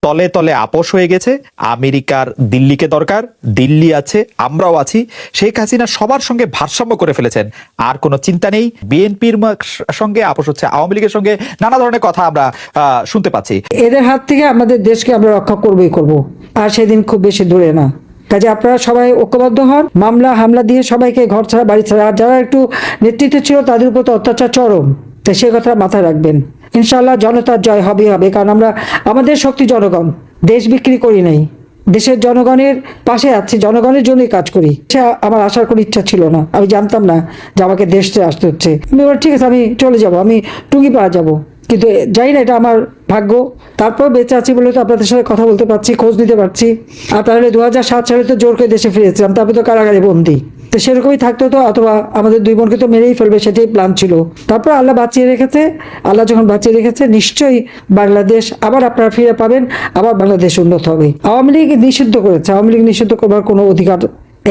তলে তলে আপোষ হয়ে গেছে। আমেরিকার দিল্লিকে দরকার, দিল্লি আছে, আমরাও আছি। শেখ হাসিনা সবার সঙ্গে ভারসাম্য করে ফেলেছেন, আর কোনো চিন্তা নেই। বিএনপির সঙ্গে আপোষ হচ্ছে, আওয়ামী লীগের সঙ্গে নানা ধরনের কথা আমরা শুনতে পাচ্ছি। এদের হাত থেকে আমাদের দেশকে আমরা রক্ষা করবই করব, আর সেদিন খুব বেশি দূরে না। কাজে আপনারা সবাই ঐক্যবদ্ধ হন। মামলা হামলা দিয়ে সবাইকে ঘর ছাড়া বাড়ি ছাড়া, আর যারা একটু নেতৃত্বে ছিল তাদের উপর তো অত্যাচার চরম, তাই সে কথা মাথায় রাখবেন। ইনশাআল্লাহ জনতার জয় হবেই হবে, কারণ আমরা আমাদের শক্তি জনগণ, দেশ বিক্রি করি নাই, দেশের জনগণের পাশে আছি, জনগণের জন্যই কাজ করি। সে আমার আসার কোনো ইচ্ছা ছিল না, আমি জানতাম না যে আমাকে দেশ ছেড়ে আসতে হচ্ছে। আমি বলি ঠিক আছে, আমি চলে যাব, আমি টুঙ্গিপাড়া যাব, কিন্তু যাই না, এটা আমার ভাগ্য। তারপর বেঁচে আছি বলে তো আপনাদের সাথে কথা বলতে পারছি, খোঁজ নিতে পারছি। আর তাহলে 2007 সালে তো জোর করে দেশে ফিরেছিলাম, তারপরে তো কারাগারে বন্দি। তো সেরকমই থাকতো, তো অথবা আমাদের দুই বোনকে তো মেরেই ফেলবে, সেটাই প্ল্যান ছিল। তারপর আল্লাহ বাঁচিয়ে রেখেছে। আল্লাহ যখন বাঁচিয়ে রেখেছে, নিশ্চয়ই বাংলাদেশ আবার আপনারা ফিরে পাবেন, আবার বাংলাদেশ উন্নত হবে। আওয়ামী লীগ নিষিদ্ধ করেছে, আওয়ামী লীগ নিষিদ্ধ করবার কোনো অধিকার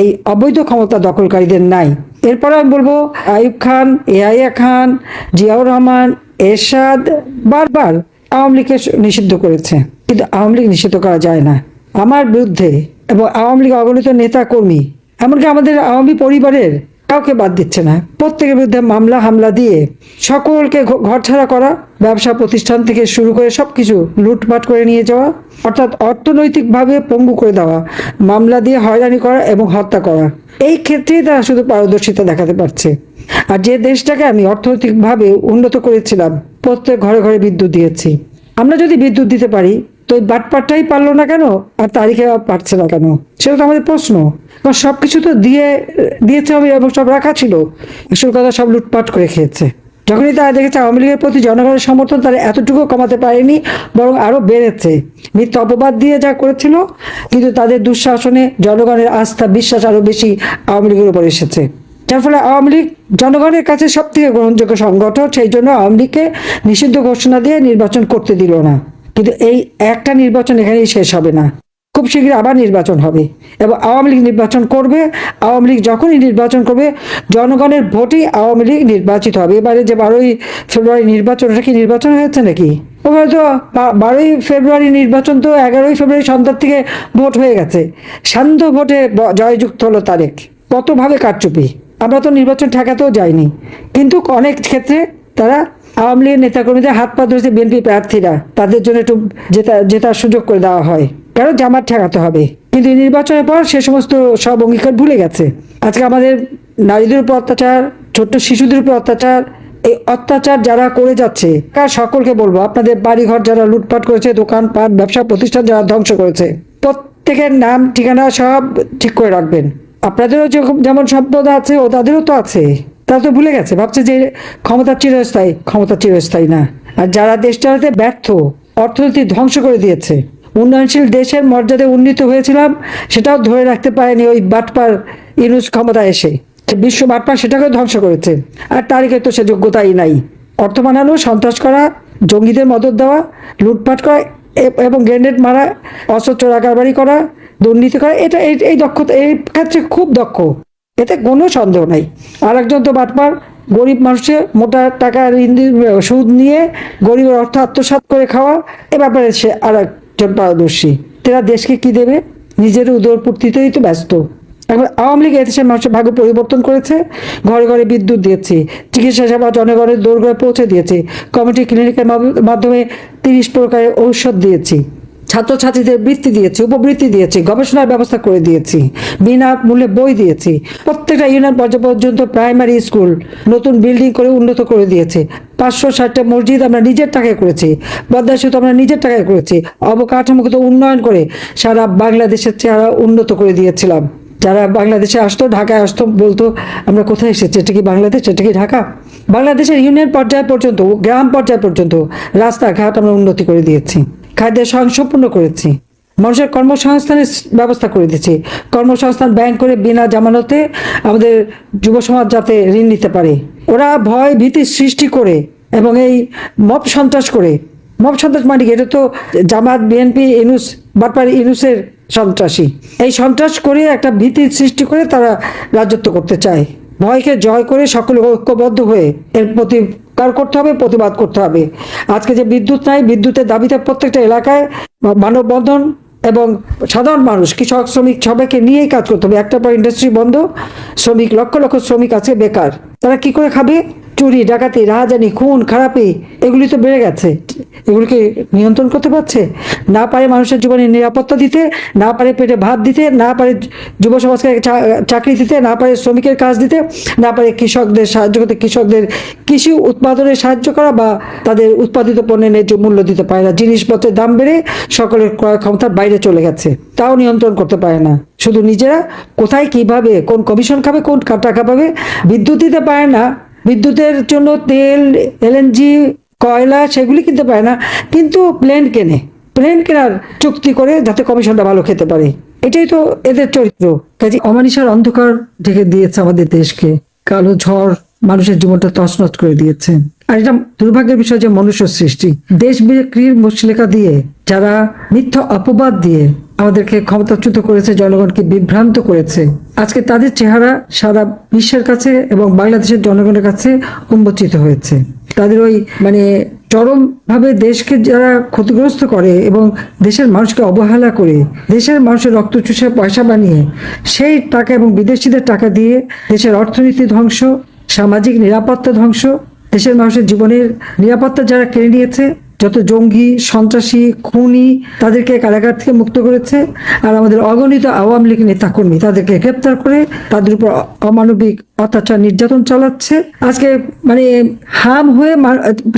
এই অবৈধ ক্ষমতা দখলকারীদের নাই। এরপর আমি বলবো, আইয়ুব খান, ইয়াহিয়া খান, জিয়াউর রহমান, এরশাদ বারবার আওয়ামী লীগকে নিষিদ্ধ করেছে, কিন্তু আওয়ামী লীগ নিষিদ্ধ করা যায় না। আমার বিরুদ্ধে এবং আওয়ামী লীগ অগণিত নেতা কর্মী, এমনকি আমাদের আওয়ামী পরিবারের কাউকে বাদ দিচ্ছে না। প্রত্যেকের বিরুদ্ধে মামলা হামলা দিয়ে সকলকে ঘরছাড়া করা, ব্যবসা প্রতিষ্ঠান থেকে শুরু করে সবকিছু লুটপাট করে নিয়ে যাওয়া, অর্থাৎ অর্থনৈতিকভাবে পঙ্গু করে দেওয়া, মামলা দিয়ে হয়রানি করা এবং হত্যা করা। এই ক্ষেত্রেই তারা শুধু পারদর্শিতা দেখাতে পারছে। আর যে দেশটাকে আমি অর্থনৈতিকভাবে উন্নত করেছিলাম, প্রত্যেক ঘরে ঘরে বিদ্যুৎ দিয়েছি। আমরা যদি বিদ্যুৎ দিতে পারি, তো ওই বাটপাটটাই পারলো না কেন, আর তারিখে পারছে না কেন? সেটা তো আমাদের প্রশ্ন। সবকিছু তো দিয়েছে হবে এবং সব রাখা ছিল, আসল কথা সব লুটপাট করে খেয়েছে। যখনই তারা দেখেছে আওয়ামী লীগের প্রতি জনগণের সমর্থন তারা এতটুকু কমাতে পারেনি, বরং আরো বেড়েছে। মিথ্যা অপবাদ দিয়ে যা করেছিল, কিন্তু তাদের দুঃশাসনে জনগণের আস্থা বিশ্বাস আরো বেশি আওয়ামী লীগের উপর এসেছে। যার ফলে আওয়ামী লীগ জনগণের কাছে সব থেকে গ্রহণযোগ্য সংগঠন, সেই জন্য আওয়ামী লীগকে নিষিদ্ধ ঘোষণা দিয়ে নির্বাচন করতে দিল না। কিন্তু এই একটা নির্বাচন এখানেই শেষ হবে না, খুব শীঘ্রই আবার নির্বাচন হবে এবং আওয়ামী লীগ নির্বাচন করবে। আওয়ামী লীগ যখনই নির্বাচন করবে, জনগণের ভোটেই আওয়ামী লীগ নির্বাচিত হবে। এবারে যে 12ই ফেব্রুয়ারি নির্বাচন, ওটা কি নির্বাচন হয়েছে নাকি? ওখানে তো 12ই ফেব্রুয়ারি নির্বাচন, তো 11ই ফেব্রুয়ারি সন্ধ্যার থেকে ভোট হয়ে গেছে। সান্ধ্য ভোটে জয়যুক্ত হলো তারেক। কতভাবে কারচুপি! আমরা তো নির্বাচন ঠেকাতেও যাইনি, কিন্তু অনেক ক্ষেত্রে তারা আওয়ামী লীগের নেতাকর্মীদের হাত পা ধরেছে বিএনপি প্রার্থীরা, তাদের জন্য একটু জেতার সুযোগ করে দেওয়া হয়, কারণ জামাত ঠেকাতে হবে। কিন্তু নির্বাচনের পর সে সমস্ত সব অঙ্গীকার ভুলে গেছে। আজকে আমাদের নারীদের উপর অত্যাচার, ছোট্ট শিশুদের উপর অত্যাচার, এই অত্যাচার যারা করে যাচ্ছে, কার সকলকে বলবো, আপনাদের বাড়িঘর যারা লুটপাট করেছে, দোকানপাট ব্যবসা প্রতিষ্ঠান যারা ধ্বংস করেছে, প্রত্যেকের নাম ঠিকানা সব ঠিক করে রাখবেন। আপনাদেরও যেমন সম্পদ আছে, ও তাদেরও তো আছে। তারা তো ভুলে গেছে, ভাবছে যে ক্ষমতা চিরস্থায়ী। ক্ষমতা চিরস্থায়ী না। আর যারা দেশ চালাতে ব্যর্থ, অর্থনীতি ধ্বংস করে দিয়েছে, উন্নয়নশীল দেশের মর্যাদায় উন্নীত হয়েছিলাম, সেটাও ধরে রাখতে পারেনি ওই বাটপার ইউনূস ক্ষমতা এসে। বিশ্ব বাটপার সেটাকেও ধ্বংস করেছে। আর তারিখে তো সে যোগ্যতাই নাই। অর্থ বানানো, সন্ত্রাস করা, জঙ্গিদের মদত দেওয়া, লুটপাট করা এবং গ্রেনেড মারা, অস্ত্র চোরাকারবারি করা, দুর্নীতি করা, এটা এই দক্ষতা এই ক্ষেত্রে খুব দক্ষ, এতে কোনো সন্দেহ নাই। আর একজন তো বাটপার, গরিব মানুষের মোটা টাকা সুদ নিয়ে গরিবের অর্থ আত্মসাৎ করে খাওয়া, এ ব্যাপারে সে আর একজন পারদর্শী। তারা দেশকে কি দেবে? নিজের উদরপূর্তিতেই তো ব্যস্ত। এখন আওয়ামী লীগ এদেশের মানুষের ভাগ্য পরিবর্তন করেছে। ঘরে ঘরে বিদ্যুৎ দিয়েছে, চিকিৎসা সেবা জনগণের দোরগোড়ায় পৌঁছে দিয়েছে, কমিউনিটি ক্লিনিকের মাধ্যমে 30 প্রকারের ঔষধ দিয়েছি, ছাত্রছাত্রীদের বৃত্তি দিয়েছি, উপবৃত্তি দিয়েছি, গবেষণার ব্যবস্থা করে দিয়েছি, বিনামূল্যে বই দিয়েছি, প্রত্যেকটা ইউনিয়ন পর্যায় পর্যন্ত প্রাইমারি স্কুল নতুন বিল্ডিং করে উন্নত করে দিয়েছে, 560টা মসজিদ আমরা নিজের টাকায় করেছি, পদ্মা সেতু আমরা নিজের টাকায় করেছি, অবকাঠামোগত উন্নয়ন করে সারা বাংলাদেশের চেহারা উন্নত করে দিয়েছিলাম। যারা বাংলাদেশে আসতো, ঢাকায় আসতো, বলতো আমরা কোথায় এসেছি, এটা কি বাংলাদেশ, এটা কি ঢাকা? বাংলাদেশের ইউনিয়ন পর্যায় পর্যন্ত, গ্রাম পর্যায় পর্যন্ত রাস্তাঘাট আমরা উন্নতি করে দিয়েছি, খাদ্যের স্বয়ংসম্পূর্ণ করেছি, মানুষের কর্মসংস্থানের ব্যবস্থা করে দিয়েছি। কর্মসংস্থান ব্যাংক করে বিনা জামানতে আমাদের যুব সমাজ যাতে ঋণ নিতে পারে। ওরা ভয় ভীতি সৃষ্টি করে এবং এই মব সন্ত্রাস করে, মব সন্ত্রাস মানে এটা তো জামাত, বিএনপি, ইউনূস বাটপার ইউনূসের সন্ত্রাসী। এই সন্ত্রাস করে একটা ভীতির সৃষ্টি করে তারা রাজত্ব করতে চায়। ভয়কে জয় করে সকলে ঐক্যবদ্ধ হয়ে এর প্রতি কার করতে হবে, প্রতিবাদ করতে হবে। আজকে যে বিদ্যুৎ নাই, বিদ্যুতের দাবিতে প্রত্যেকটা এলাকায় মানববন্ধন এবং সাধারণ মানুষ, কৃষক, শ্রমিক সবাইকে নিয়েই কাজ করতে হবে। একটা পর ইন্ডাস্ট্রি বন্ধ, শ্রমিক লক্ষ লক্ষ শ্রমিক আছে বেকার, তারা কি করে খাবে? চুরি, ডাকাতি, রাহাজানি, খুন খারাপি এগুলি তো বেড়ে গেছে। এগুলিকে নিয়ন্ত্রণ করতে পারছে না, পারে মানুষের জীবনে নিরাপত্তা দিতে, না পারে পেটে ভাত দিতে, না পারে যুব সমাজকে চাকরি দিতে, না পারে শ্রমিকের কাজ দিতে, না পারে কৃষকদের সাহায্য করতে, কৃষকদের কৃষি উৎপাদনে সাহায্য করা বা তাদের উৎপাদিত পণ্যের ন্যায্য মূল্য দিতে পারে না। জিনিসপত্রের দাম বেড়ে সকলের ক্রয় ক্ষমতার বাইরে চলে গেছে, তাও নিয়ন্ত্রণ করতে পারে না। শুধু নিজেরা কোথায় কিভাবে কোন কমিশন খাবে, কোন টাকা পাবে, বিদ্যুৎ দিতে পারে না। বিদ্যুতের জন্য তেল, এলএনজি, কয়লা সেগুলি কিনতে পারে না, কিন্তু প্লেন কেনার চুক্তি করে যাতে কমিশনটা ভালো খেতে পারে। এটাই তো এদের চরিত্র। কাজে অমানিসার অন্ধকার ঢেকে দিয়েছে আমাদের দেশকে, কালো ঝড় মানুষের জীবনটা তছনছ করে দিয়েছে। আর এটা দুর্ভাগ্যের বিষয় যে মনুষ্য সৃষ্টি। দেশ বিক্রির মুচলেখা দিয়ে, যারা মিথ্যা অপবাদ দিয়ে আমাদেরকে ক্ষমতাচ্যুত করেছে, জনগণকে বিভ্রান্ত করেছে, আজকে তাদের চেহারা সারা বিশ্বের কাছে এবং বাংলাদেশের জনগণের কাছে উন্মোচিত হয়েছে। তাদের ওই চরমভাবে দেশকে যারা ক্ষতিগ্রস্ত করে এবং দেশের মানুষকে অবহেলা করে, দেশের মানুষের রক্ত চুষে পয়সা বানিয়ে সেই টাকা এবং বিদেশিদের টাকা দিয়ে দেশের অর্থনীতি ধ্বংস, সামাজিক নিরাপত্তা ধ্বংস, দেশের মানুষের জীবনের নিরাপত্তা যারা কেড়ে নিয়েছে, যত জঙ্গি, সন্ত্রাসী, খুনি তাদেরকে কারাগার থেকে মুক্ত করেছে। আর আমাদের অগণিত আওয়ামী লীগ নেতাকর্মী তাদেরকে গ্রেপ্তার করে তাদের উপর অমানবিক অত্যাচার, নির্যাতন চালাচ্ছে। আজকে হাম হয়ে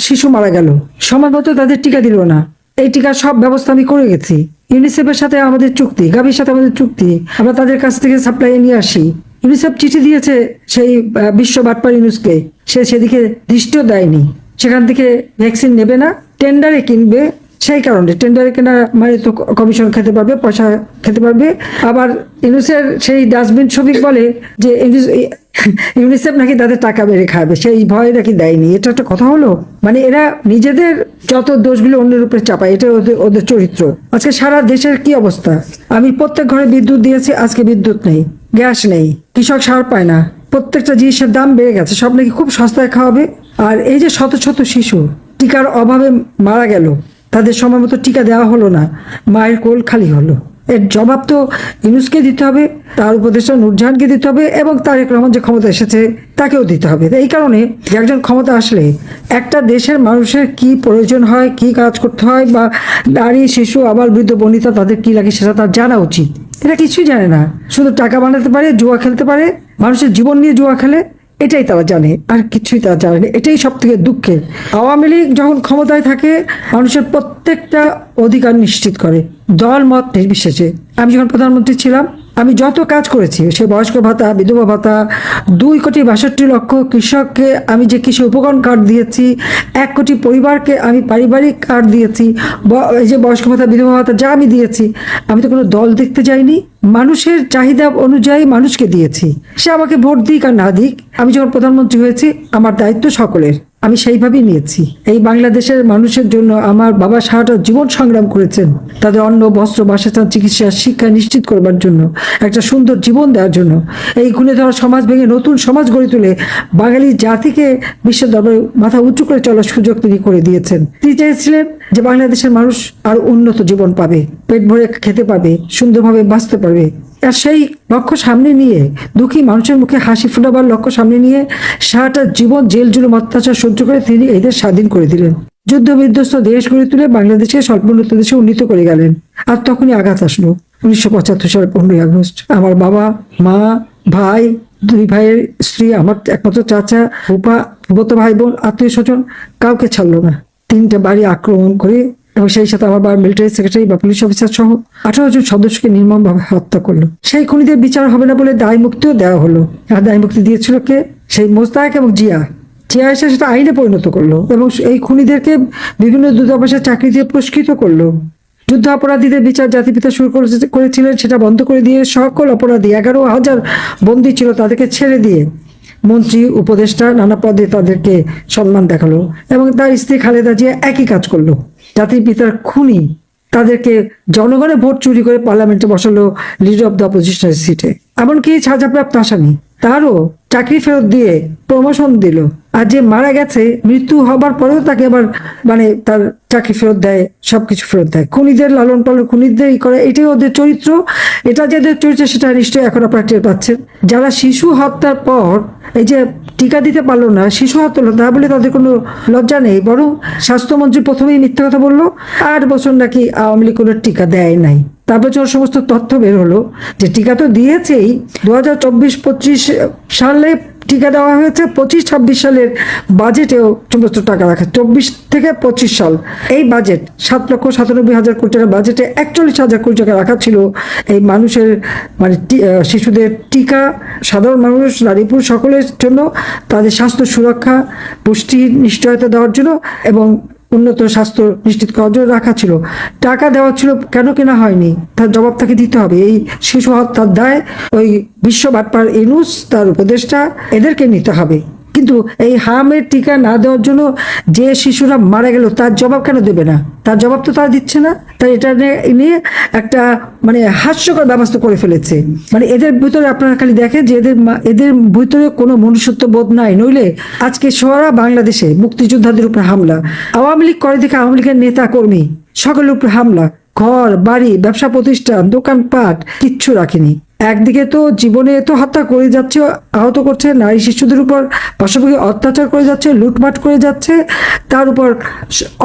শিশু মারা গেল, সময় মতো তাদের টিকা দিল না। এই টিকার সব ব্যবস্থা আমি করে গেছি। ইউনিসেফের সাথে আমাদের চুক্তি, গাভীর সাথে আমাদের চুক্তি, আমরা তাদের কাছ থেকে সাপ্লাই নিয়ে আসি। ইউনিসেফ চিঠি দিয়েছে সেই বিশ্ব বাটপার ইউনুসকে, সে সেদিকে দৃষ্টিও দেয়নি। সেখান থেকে ভ্যাকসিন নেবে না, টেন্ডারে কিনবে। সেই কারণে টেন্ডারে কেনা তো কমিশন খেতে পারবে, পয়সা খেতে পারবে। আবার ইউনিসেফের সেই ডাস্টবিন শ্রমিক বলে যে ইউনিসেফ নাকি তাদের টাকা বেড়ে খাবে, সেই ভয় নাকি দেয়নি। এটা একটা কথা হলো? এরা নিজেদের যত দোষগুলো অন্যের উপরে চাপায়, এটা ওদের চরিত্র। আজকে সারা দেশের কি অবস্থা? আমি প্রত্যেক ঘরে বিদ্যুৎ দিয়েছি, আজকে বিদ্যুৎ নেই, গ্যাস নেই, কৃষক সার পায় না, প্রত্যেকটা জিনিসের দাম বেড়ে গেছে, সব নাকি খুব সস্তায় খাওয়াবে। আর এই যে শত শত শিশু টিকার অভাবে মারা গেল, তাদের সময় মতো টিকা দেওয়া হলো না, মায়ের কোল খালি হলো। এর জবাব তো ইউনূসকে দিতে হবে, তার উপদেষ্টা নূরজাহানকে দিতে হবে, এবং তারেক রহমান যে ক্ষমতা এসেছে তাকেও দিতে হবে। এই কারণে একজন ক্ষমতা আসলে একটা দেশের মানুষের কি প্রয়োজন হয়, কি কাজ করতে হয়, বা নারী, শিশু, আবার বৃদ্ধ বনিতা তাদের কি লাগে সেটা তার জানা উচিত। এরা কিছুই জানে না, শুধু টাকা বানাতে পারে, জুয়া খেলতে পারে, মানুষের জীবন নিয়ে জুয়া খেলে, এটাই তারা জানে, আর কিছুই তারা জানে না। এটাই সব থেকে দুঃখের। আওয়ামী লীগ যখন ক্ষমতায় থাকে মানুষের প্রত্যেকটা অধিকার নিশ্চিত করে, দল মত নির্বিশেষে। আমি যখন প্রধানমন্ত্রী ছিলাম, আমি যত কাজ করেছি, সে বয়স্ক ভাতা, বিধবা ভাতা, 2,62,00,000 কৃষককে আমি যে কৃষি উপকরণ কার্ড দিয়েছি, 1 কোটি পরিবারকে আমি পারিবারিক কার্ড দিয়েছি, এই যে বয়স্ক ভাতা, বিধবা ভাতা যা আমি দিয়েছি, আমি তো কোনো দল দেখতে যাইনি, মানুষের চাহিদা অনুযায়ী মানুষকে দিয়েছি। সে আমাকে ভোট দিক আর না দিক, আমি যখন প্রধানমন্ত্রী হয়েছি আমার দায়িত্ব সকলের, আমি সেইভাবেই নিয়েছি। এই বাংলাদেশের মানুষের জন্য আমার বাবা সারাটা জীবন সংগ্রাম করেছেন, তাদের অন্ন, বস্ত্র, বাসস্থান, চিকিৎসা, শিক্ষা নিশ্চিত করবার জন্য, একটা সুন্দর জীবন দেওয়ার জন্য। এই খুনে ধরা সমাজ ভেঙে নতুন সমাজ গড়ে তুলে বাঙালি জাতিকে বিশ্বের দরবারে মাথা উঁচু করে চলার সুযোগ তিনি করে দিয়েছেন। তিনি চেয়েছিলেন যে বাংলাদেশের মানুষ আর উন্নত জীবন পাবে, পেট ভরে খেতে পাবে, সুন্দরভাবে বাঁচতে পারবে। আর সেই লক্ষ্য সামনে নিয়ে, দুঃখী মানুষের মুখে হাসি ফোটাবার লক্ষ্য সামনে নিয়ে সারাটা জীবন জেল জুলুম অত্যাচার সহ্য করে তিনি এদের স্বাধীন করে দিলেন। যুদ্ধ বিধ্বস্ত দেশ গড়ে তুলে বাংলাদেশকে স্বল্পোন্নত দেশে উন্নীত করে গেলেন। আর তখনই আঘাত আসলো 1975 সালের 15ই আগস্ট। আমার বাবা, মা, ভাই, 2 ভাইয়ের স্ত্রী, আমার একমাত্র চাচা, ফুপা, ফুফাতো ভাই বোন, আত্মীয় স্বজন কাউকে ছাড়লো না। 3টে বাড়ি আক্রমণ করে, এবং সেই সাথে আমার বাবার মিলিটারি সেক্রেটারি বা পুলিশ অফিসার সহ 18 জন সদস্যকে নির্মমভাবে হত্যা করলো। সেই খুনিদের বিচার হবে না বলে দায় মুক্তিও দেওয়া হলো। আর দায় মুক্তি দিয়েছিল কে? সেই মোস্তাক এবং জিয়া এসে সেটা আইনে পরিণত করলো, এবং এই খুনিদেরকে বিভিন্ন দূতাবাসের চাকরি দিয়ে পুরস্কৃত করলো। যুদ্ধ অপরাধীদের বিচার জাতিপিতা শুরু করেছিলেন, সেটা বন্ধ করে দিয়ে সকল অপরাধী 11,000 বন্দী ছিল তাদেরকে ছেড়ে দিয়ে মন্ত্রী, উপদেষ্টা, নানা পদে তাদেরকে সম্মান দেখালো। এবং তার স্ত্রী খালেদা জিয়া একই কাজ করলো। জাতির পিতার খুনি তাদেরকে জনগণের ভোট চুরি করে পার্লামেন্টে বসালো লিডার অব দ্য অপোজিশনের সিটে। এমনকি সাজাপ্রাপ্ত আসামি তারও চাকরি ফেরত দিয়ে প্রমোশন দিল। আর যে মারা গেছে মৃত্যু হবার পরেও তাকে আবার মানে তার চাকরি ফেরত দেয়, সবকিছু ফেরত দেয়। খুনিদের লালন পালন, খুনিদের করে, এটাই ওদের চরিত্র। এটা যাদের চরিত্র সেটা নিশ্চয়ই এখন আপনারা টের পাচ্ছেন। যারা শিশু হত্যার পর এই যে টিকা দিতে পারলো না, শিশু হত্যা হলো, তা বলে তাদের কোনো লজ্জা নেই। বরং স্বাস্থ্যমন্ত্রী প্রথমেই মিথ্যা কথা বললো, 8 বছর নাকি আওয়ামী লীগ কোনো টিকা দেয় নাই। তারপর যখন সমস্ত তথ্য বের হলো যে টিকা তো দিয়েছেই, 2024-25 সালে টিকা দেওয়া হয়েছে, 25-26 সালের বাজেটেও সমস্ত টাকা রাখা, 24 থেকে 25 সাল এই বাজেট 7,97,000 কোটি টাকা বাজেটে 41,000 কোটি টাকা রাখা ছিল এই মানুষের মানে শিশুদের টিকা, সাধারণ মানুষ, নারী পুরুষ সকলের জন্য তাদের স্বাস্থ্য সুরক্ষা, পুষ্টির নিশ্চয়তা দেওয়ার জন্য এবং উন্নত স্বাস্থ্য নিশ্চিত করার জন্য রাখা ছিল। টাকা দেওয়া ছিল, কেন কেনা হয়নি তার জবাব তাকে দিতে হবে। এই শিশু হত্যার দায় ওই বিশ্ব বাটপার ইউনূস, তার উপদেষ্টা, এদেরকে নিতে হবে। কিন্তু এই হামের টিকা না দেওয়ার জন্য যে শিশুরা মারা গেল তার জবাব কেন দেবে না? তার জবাব তো তারা দিচ্ছে না। তাই এটা নিয়ে একটা মানে হাস্যকর ব্যবস্থা করে ফেলেছে। মানে এদের ভিতরে আপনারা খালি দেখেন যে এদের ভিতরে কোনো মনুষ্যত্ব বোধ নাই। নইলে আজকে সারা বাংলাদেশে মুক্তিযোদ্ধাদের উপর হামলা, আওয়ামী লীগ করে দেখে আওয়ামী লীগের নেতা কর্মী সকলের উপর হামলা, ঘর বাড়ি, ব্যবসা প্রতিষ্ঠান, দোকানপাট কিচ্ছু রাখেনি। একদিকে তো জীবনে তো হত্যা করে যাচ্ছে, আহত করছে, নারী শিশুদের উপর পাশাপাশি অত্যাচার করে যাচ্ছে, লুটপাট করে যাচ্ছে, তার উপর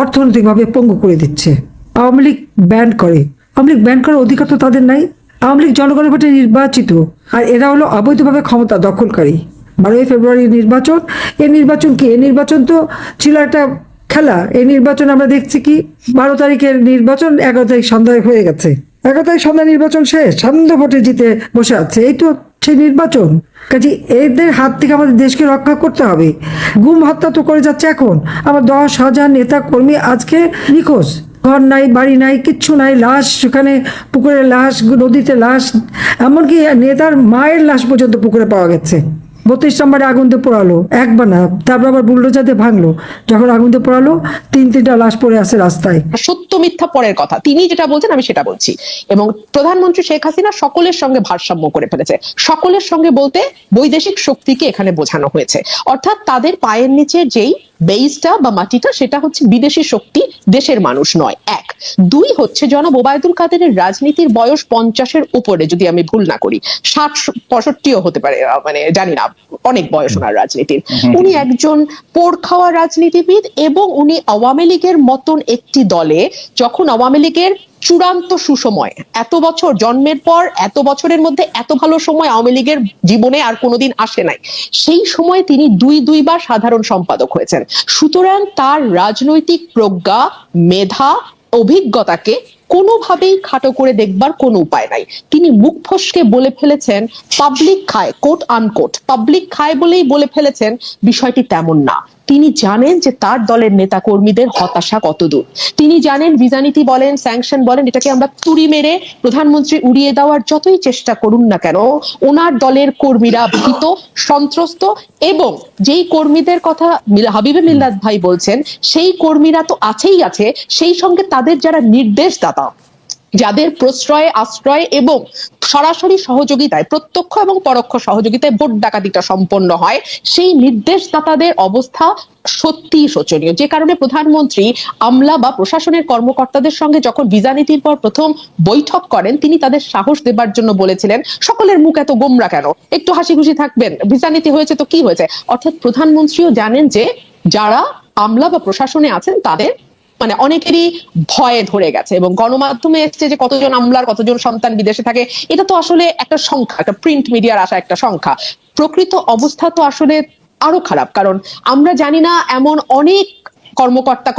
অর্থনৈতিকভাবে পঙ্গু করে দিচ্ছে। আওয়ামী লীগ ব্যান করে, আওয়ামী লীগ ব্যান করার অধিকার তো তাদের নাই। আওয়ামী লীগ জনগণের ভোটে নির্বাচিত, আর এরা হলো অবৈধভাবে ক্ষমতা দখলকারী। 12ই ফেব্রুয়ারি নির্বাচন, এই নির্বাচন কি? এই নির্বাচন তো ছিল একটা খেলা। এই নির্বাচন আমরা দেখছি কি, 12 তারিখের নির্বাচন 11 তারিখ সন্ধ্যায় হয়ে গেছে। 11 তারিখ সন্ধ্যা নির্বাচন শেষ, সামনে ভোটে জিতে বসে আছে। এই তো সেই নির্বাচন। কাজে এদের হাত থেকে আমাদের দেশকে রক্ষা করতে হবে। গুম হত্যা তো করে যাচ্ছে এখন। আমার 10,000 নেতা কর্মী আজকে নিখোঁজ, ঘর নাই, বাড়ি নাই, কিচ্ছু নাই, লাশ সেখানে, পুকুরে লাশ, নদীতে লাশ, এমনকি নেতার মায়ের লাশ পর্যন্ত পুকুরে পাওয়া গেছে। 32 নম্বরে আগুন দিয়ে পোড়ালো, একবার না, তারপর আবার বুলডোজার দিয়ে ভাঙলো। যখন আগুন দিয়ে পোড়ালো, 3-3টা লাশ পড়ে আছে রাস্তায়। সত্য মিথ্যা পরের কথা, তিনি যেটা বলছেন আমি সেটা বলছি। এবং প্রধানমন্ত্রী শেখ হাসিনা সকলের সঙ্গে ভারসাম্য করে ফেলেছে। সকলের সঙ্গে বলতে বৈদেশিক শক্তিকে এখানে বোঝানো হয়েছে। অর্থাৎ তাদের পায়ের নিচে যেই বেইসটা বা মাটিটা, সেটা হচ্ছে বিদেশি শক্তি, দেশের মানুষ নয়। 1, 2 হচ্ছে জনাব ওবায়দুল কাদেরের রাজনীতির বয়স 50-এর উপরে, যদি আমি ভুল না করি, 60-65ও হতে পারে, মানে জানি না, অনেক বয়স ওনার রাজনীতির। উনি একজন পোড় খাওয়া রাজনীতিবিদ এবং উনি আওয়ামী লীগের মতন একটি দলে, যখন আওয়ামী লীগের চূড়ান্ত সুসময়, এত বছর জন্মের পর এত বছরের মধ্যে এত ভালো সময় আওয়ামী লীগের জীবনে আর কোনোদিন আসে নাই, সেই সময় তিনি 2বার সাধারণ সম্পাদক হয়েছেন। সুতরাং তার রাজনৈতিক প্রজ্ঞা, মেধা, অভিজ্ঞতাকে কোনোভাবেই খাটো করে দেখবার কোনো উপায় নাই। তিনি মুখ ফসকে বলে ফেলেছেন পাবলিক খায়, কোট আনকোট, পাবলিক খায় বলেই বলে ফেলেছেন। বিষয়টি তেমন না। তিনি জানেন যে তার দলের নেতা কর্মীদের হতাশা কতদূর। তিনি জানেন ভিসা নীতি বলেন, স্যাংশন বলেন, এটাকে আমরা তুড়ি মেরে প্রধানমন্ত্রী উড়িয়ে দেওয়ার যতই চেষ্টা করুন না কেন, ওনার দলের কর্মীরা ভীত, সন্ত্রস্ত, এবং যেই কর্মীদের কথা হাবিবে মিল্লাত ভাই বলছেন, সেই কর্মীরা তো আছেই আছে, সেই সঙ্গে তাদের যারা নির্দেশদাতা, যাদের প্রশ্রয়ে, আশ্রয় এবং সরাসরি সহযোগিতায়, প্রত্যক্ষ এবং পরোক্ষ সহযোগিতায় ভোট ডাকাতিটা সম্পন্ন হয়, সেই নির্দেশদাতাদের অবস্থা সত্যি শোচনীয়। যে কারণে প্রধানমন্ত্রী আমলা বা প্রশাসনের কর্মকর্তাদের সঙ্গে যখন ভিসা নীতির পর প্রথম বৈঠক করেন, তিনি তাদের সাহস দেবার জন্য বলেছিলেন, সকলের মুখ এত গোমরা কেন, একটু হাসি খুশি থাকবেন, ভিসা নীতি হয়েছে তো কি হয়েছে। অর্থাৎ প্রধানমন্ত্রীও জানেন যে যারা আমলা বা প্রশাসনে আছেন তাদের মানে অনেকেরই ভয়ে ধরে গেছে। এবং গণমাধ্যমে এসছে যে কতজন আমলার কতজন সন্তান বিদেশে থাকে, এটা তো আসলে একটা সংখ্যা, একটা প্রিন্ট মিডিয়ার আসা একটা সংখ্যা। প্রকৃত অবস্থা তো আসলে আরো খারাপ, কারণ আমরা জানি না এমন অনেক কর্মকর্তা